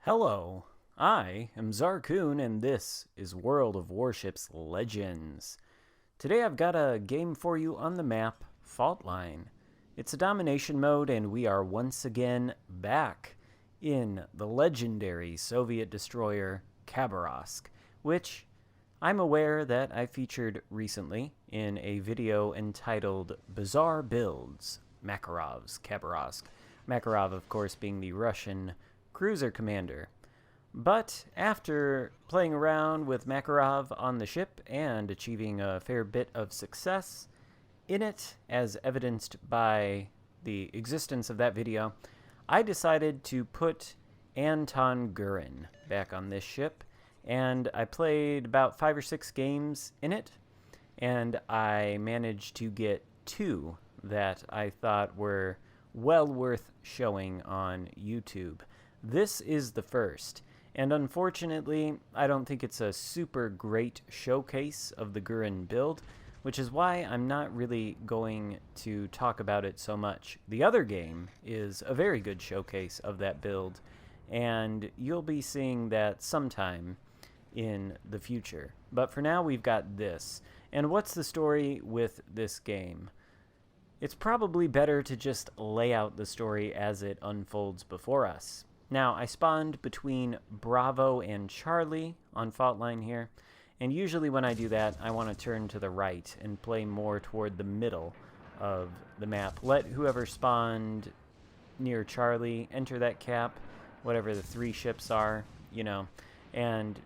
Hello, I am Xarkun, and this is World of Warships Legends. Today I've got a game for you on the map, Fault Line. It's a domination mode, and we are once again back in the legendary Soviet destroyer Khabarovsk, which I'm aware that I featured recently in a video entitled Bizarre Builds, Makarov's Khabarovsk. Makarov, of course, being the Russian cruiser commander. But after playing around with Makarov on the ship and achieving a fair bit of success in it, as evidenced by the existence of that video, I decided to put Anton Gurin back on this ship, and I played about 5 or 6 games in it, and I managed to get 2 that I thought were well worth showing on YouTube. This is the first, and unfortunately, I don't think it's a super great showcase of the Gurin build, which is why I'm not really going to talk about it so much. The other game is a very good showcase of that build, and you'll be seeing that sometime in the future. But for now, we've got this. And what's the story with this game? It's probably better to just lay out the story as it unfolds before us. Now, I spawned between Bravo and Charlie on Fault Line here, and usually when I do that, I want to turn to the right and play more toward the middle of the map. Let whoever spawned near Charlie enter that cap, whatever the 3 ships are, and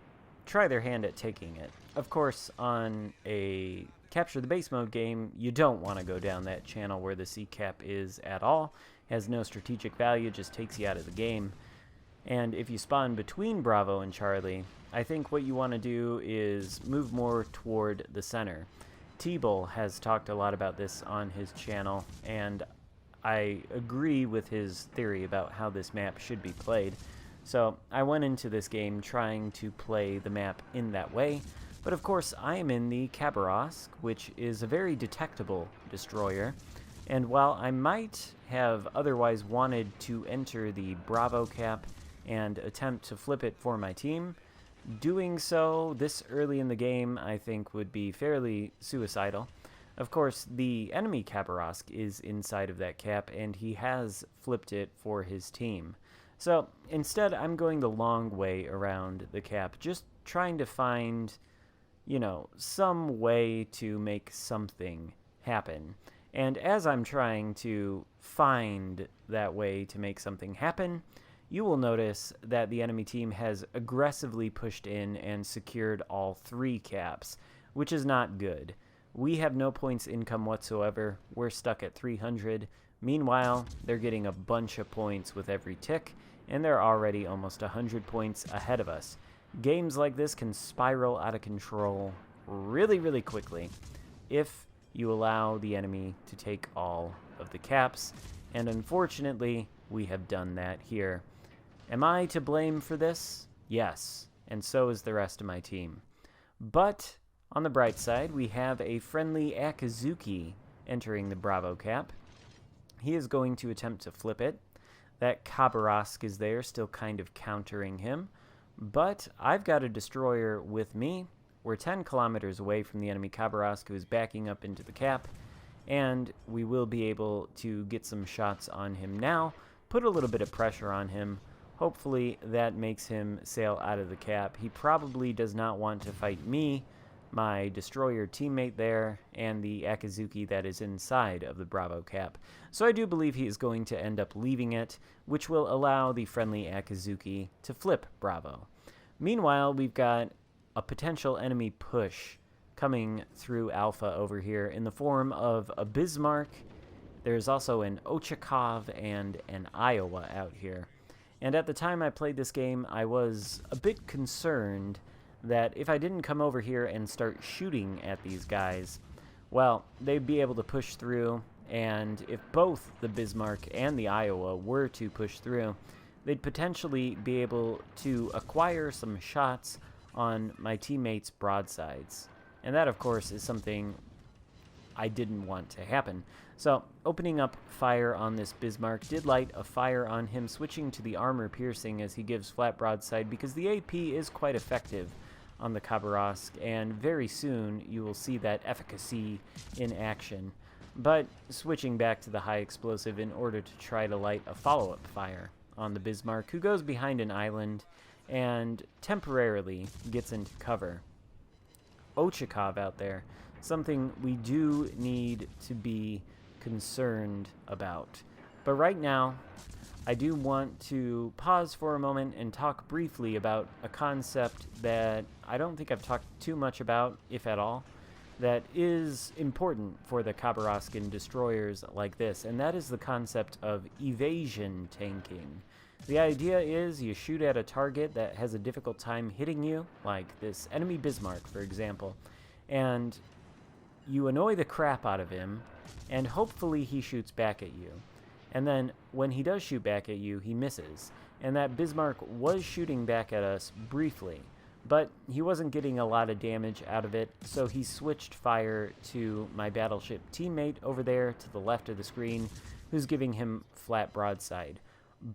try their hand at taking it. Of course, on a Capture the Base mode game, you don't want to go down that channel where the C cap is at all. Has no strategic value, just takes you out of the game. And if you spawn between Bravo and Charlie, I think what you want to do is move more toward the center. T-Bull has talked a lot about this on his channel, and I agree with his theory about how this map should be played. So I went into this game trying to play the map in that way, but of course I am in the Khabarovsk, which is a very detectable destroyer, and while I might have otherwise wanted to enter the Bravo cap and attempt to flip it for my team, doing so this early in the game I think would be fairly suicidal. Of course, the enemy Khabarovsk is inside of that cap, and he has flipped it for his team. So instead, I'm going the long way around the cap, just trying to find, some way to make something happen. And as I'm trying to find that way to make something happen, you will notice that the enemy team has aggressively pushed in and secured all 3 caps, which is not good. We have no points income whatsoever. We're stuck at 300. Meanwhile, they're getting a bunch of points with every tick, and they're already almost 100 points ahead of us. Games like this can spiral out of control really, really quickly if you allow the enemy to take all of the caps, and unfortunately, we have done that here. Am I to blame for this? Yes, and so is the rest of my team. But on the bright side, we have a friendly Akizuki entering the Bravo cap. He is going to attempt to flip it. That Khabarovsk is there, still kind of countering him. But I've got a destroyer with me. We're 10 kilometers away from the enemy Khabarovsk, who is backing up into the cap, and we will be able to get some shots on him now, put a little bit of pressure on him. Hopefully that makes him sail out of the cap. He probably does not want to fight me, my destroyer teammate there, and the Akizuki that is inside of the Bravo cap. So I do believe he is going to end up leaving it, which will allow the friendly Akizuki to flip Bravo. Meanwhile, we've got a potential enemy push coming through Alpha over here in the form of a Bismarck. There's also an Ochakov and an Iowa out here. And at the time I played this game, I was a bit concerned that if I didn't come over here and start shooting at these guys, well, they'd be able to push through, and if both the Bismarck and the Iowa were to push through, they'd potentially be able to acquire some shots on my teammates' broadsides. And that, of course, is something I didn't want to happen. So, opening up fire on this Bismarck did light a fire on him, switching to the armor piercing as he gives flat broadside, because the AP is quite effective on the Khabarovsk, and very soon you will see that efficacy in action. But switching back to the high explosive in order to try to light a follow-up fire on the Bismarck, who goes behind an island and temporarily gets into cover. Ochakov out there, something we do need to be concerned about. But right now, I do want to pause for a moment and talk briefly about a concept that I don't think I've talked too much about, if at all, that is important for the Khabarovskan destroyers like this, and that is the concept of evasion tanking. The idea is you shoot at a target that has a difficult time hitting you, like this enemy Bismarck, for example, and you annoy the crap out of him, and hopefully he shoots back at you. And then when he does shoot back at you, he misses. And that Bismarck was shooting back at us briefly, but he wasn't getting a lot of damage out of it, so he switched fire to my battleship teammate over there to the left of the screen, who's giving him flat broadside.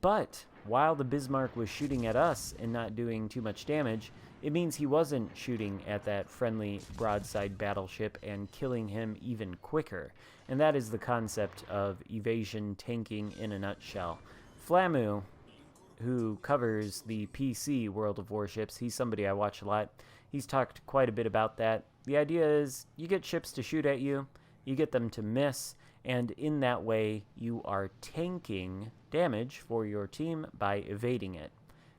But while the Bismarck was shooting at us and not doing too much damage, it means he wasn't shooting at that friendly broadside battleship and killing him even quicker. And that is the concept of evasion tanking in a nutshell. Flamu, who covers the PC World of Warships, he's somebody I watch a lot. He's talked quite a bit about that. The idea is you get ships to shoot at you, you get them to miss, and in that way you are tanking damage for your team by evading it.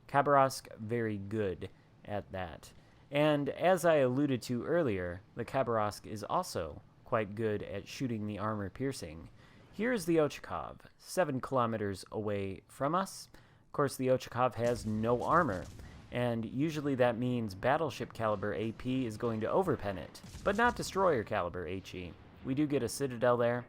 Khabarovsk, very good at that. And as I alluded to earlier, the Khabarovsk is also quite good at shooting the armor piercing. Here's the Ochakov, 7 kilometers away from us. Of course, the Ochakov has no armor, and usually that means battleship caliber AP is going to overpen it, but not destroyer caliber HE. We do get a citadel there,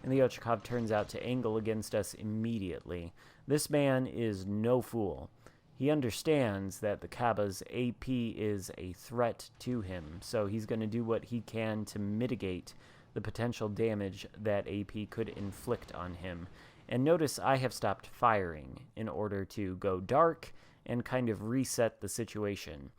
and the Ochakov turns out to angle against us immediately. This man is no fool. He understands that the Khaba's AP is a threat to him, so he's going to do what he can to mitigate the potential damage that AP could inflict on him. And notice I have stopped firing in order to go dark and kind of reset the situation.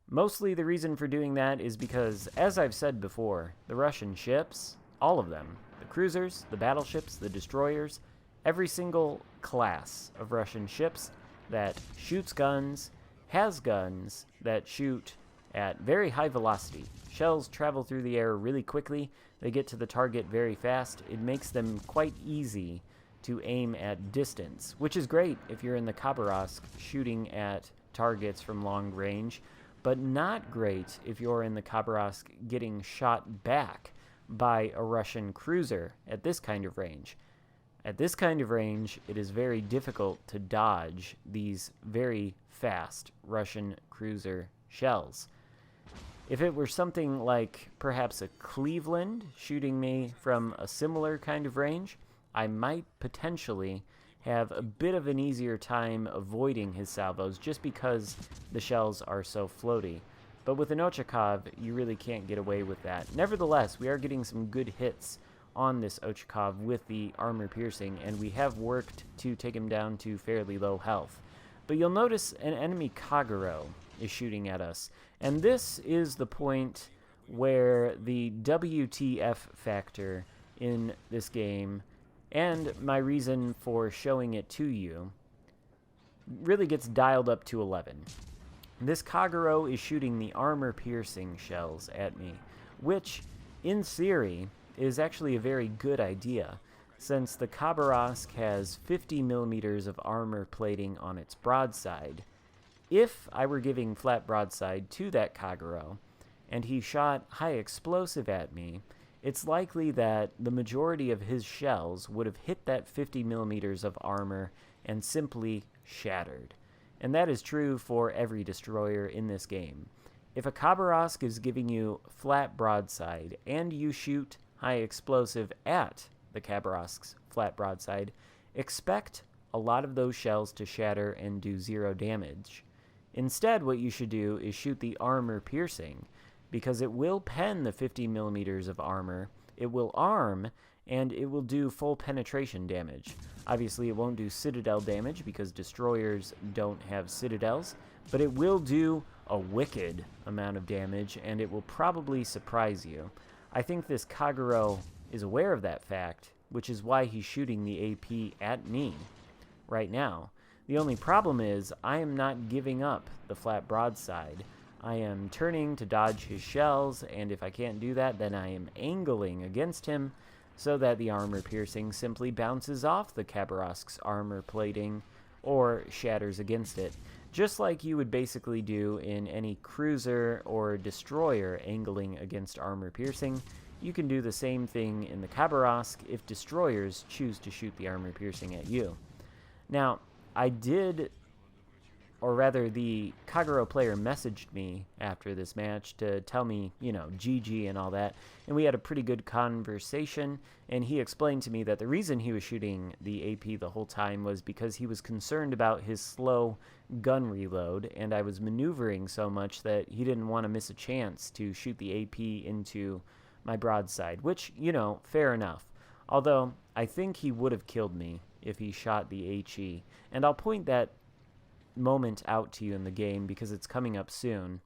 Mostly the reason for doing that is because, as I've said before, the Russian ships, all of them, the cruisers, the battleships, the destroyers, every single class of Russian ships that shoots guns, has guns that shoot at very high velocity. Shells travel through the air really quickly. They get to the target very fast. It makes them quite easy to aim at distance, which is great if you're in the Khabarovsk shooting at targets from long range, but not great if you're in the Khabarovsk getting shot back by a Russian cruiser at this kind of range. At this kind of range, it is very difficult to dodge these very fast Russian cruiser shells. If it were something like perhaps a Cleveland shooting me from a similar kind of range, I might potentially have a bit of an easier time avoiding his salvos just because the shells are so floaty. But with an Ochakov, you really can't get away with that. Nevertheless, we are getting some good hits on this Ochakov with the armor piercing, and we have worked to take him down to fairly low health. But you'll notice an enemy Kagero is shooting at us, and this is the point where the WTF factor in this game, and my reason for showing it to you, really gets dialed up to 11. This Kagero is shooting the armor-piercing shells at me, which, in theory, is actually a very good idea, since the Khabarovsk has 50 millimeters of armor plating on its broadside. If I were giving flat broadside to that Kagero, and he shot high explosive at me, it's likely that the majority of his shells would have hit that 50 millimeters of armor and simply shattered. And that is true for every destroyer in this game. If a Khabarovsk is giving you flat broadside and you shoot high explosive at the Khabarovsk's flat broadside, expect a lot of those shells to shatter and do 0 damage. Instead, what you should do is shoot the armor piercing, because it will pen the 50 millimeters of armor. it will arm, and it will do full penetration damage. Obviously, it won't do citadel damage because destroyers don't have citadels, but it will do a wicked amount of damage, and it will probably surprise you. I think this Kagero is aware of that fact, which is why he's shooting the AP at me right now. The only problem is I am not giving up the flat broadside. I am turning to dodge his shells, and if I can't do that, then I am angling against him so that the armor piercing simply bounces off the Khabarovsk's armor plating or shatters against it. Just like you would basically do in any cruiser or destroyer angling against armor piercing, you can do the same thing in the Khabarovsk if destroyers choose to shoot the armor piercing at you. Now, I did, or rather the Kagero player messaged me after this match to tell me, GG and all that, and we had a pretty good conversation, and he explained to me that the reason he was shooting the AP the whole time was because he was concerned about his slow gun reload, and I was maneuvering so much that he didn't want to miss a chance to shoot the AP into my broadside, which, fair enough. Although, I think he would have killed me if he shot the HE, and I'll point that moment out to you in the game because it's coming up soon.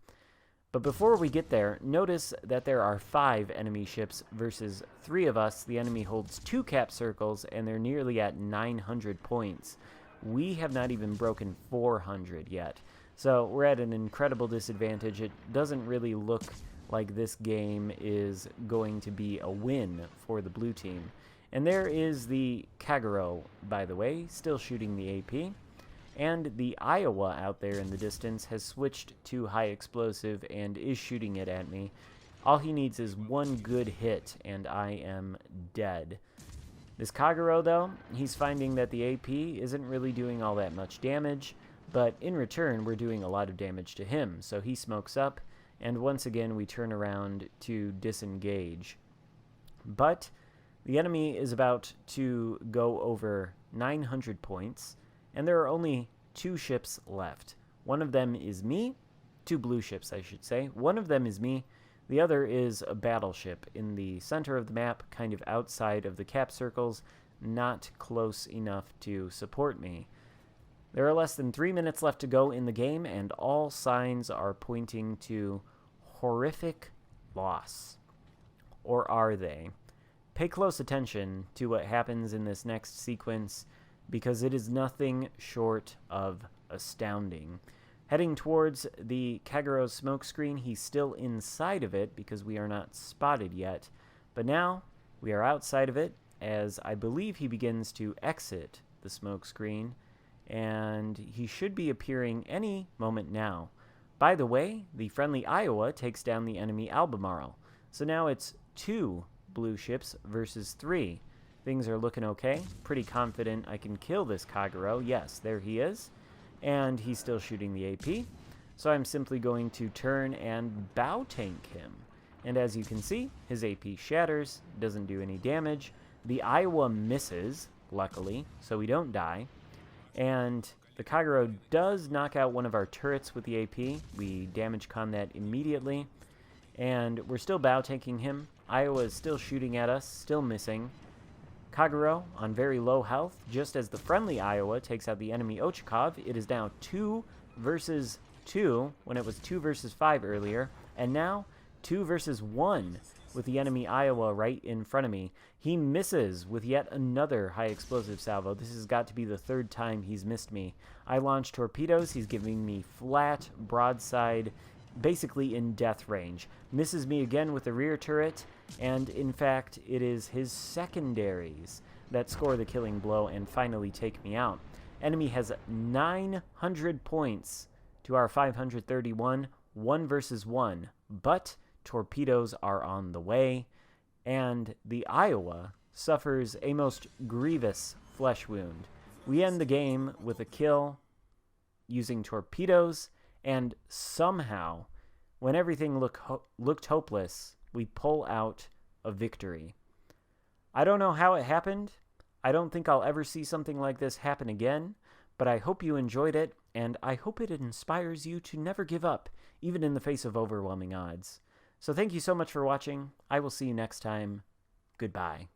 But before we get there, notice that there are 5 enemy ships versus 3 of us. The enemy holds 2 cap circles, and they're nearly at 900 points. We have not even broken 400 yet. So we're at an incredible disadvantage. It doesn't really look like this game is going to be a win for the blue team. And there is the Kagero, by the way, still shooting the AP. And the Iowa out there in the distance has switched to high explosive and is shooting it at me. All he needs is one good hit, and I am dead. This Kagero, though, he's finding that the AP isn't really doing all that much damage, but in return, we're doing a lot of damage to him. So he smokes up, and once again, we turn around to disengage. But the enemy is about to go over 900 points, and there are only 2 ships left. One of them is me, 2 blue ships, I should say. One of them is me. The other is a battleship in the center of the map, kind of outside of the cap circles, not close enough to support me. There are less than 3 minutes left to go in the game, and all signs are pointing to horrific loss. Or are they? Pay close attention to what happens in this next sequence, because it is nothing short of astounding. Heading towards the Kagero's smoke screen, he's still inside of it because we are not spotted yet. But now we are outside of it as I believe he begins to exit the smoke screen, and he should be appearing any moment now. By the way, the friendly Iowa takes down the enemy Albemarle. So now it's 2 blue ships versus 3. Things are looking okay. Pretty confident I can kill this Kagero. Yes, there he is. And he's still shooting the AP. So I'm simply going to turn and bow tank him. And as you can see, his AP shatters, doesn't do any damage. The Iowa misses, luckily, so we don't die. And the Kagero does knock out one of our turrets with the AP. We damage con that immediately. And we're still bow tanking him. Iowa is still shooting at us, still missing. Kagero on very low health, just as the friendly Iowa takes out the enemy Ochakov. It is now 2 versus 2, when it was 2 versus 5 earlier, and now 2 versus 1 with the enemy Iowa right in front of me. He misses with yet another high explosive salvo. This has got to be the 3rd time he's missed me. I launch torpedoes. He's giving me flat broadside, basically in death range. Misses me again with the rear turret, and in fact, it is his secondaries that score the killing blow and finally take me out. Enemy has 900 points to our 531, 1 versus 1, but torpedoes are on the way, and the Iowa suffers a most grievous flesh wound. We end the game with a kill using torpedoes, and somehow, when everything looked hopeless, we pull out a victory. I don't know how it happened. I don't think I'll ever see something like this happen again, but I hope you enjoyed it, and I hope it inspires you to never give up, even in the face of overwhelming odds. So thank you so much for watching. I will see you next time. Goodbye.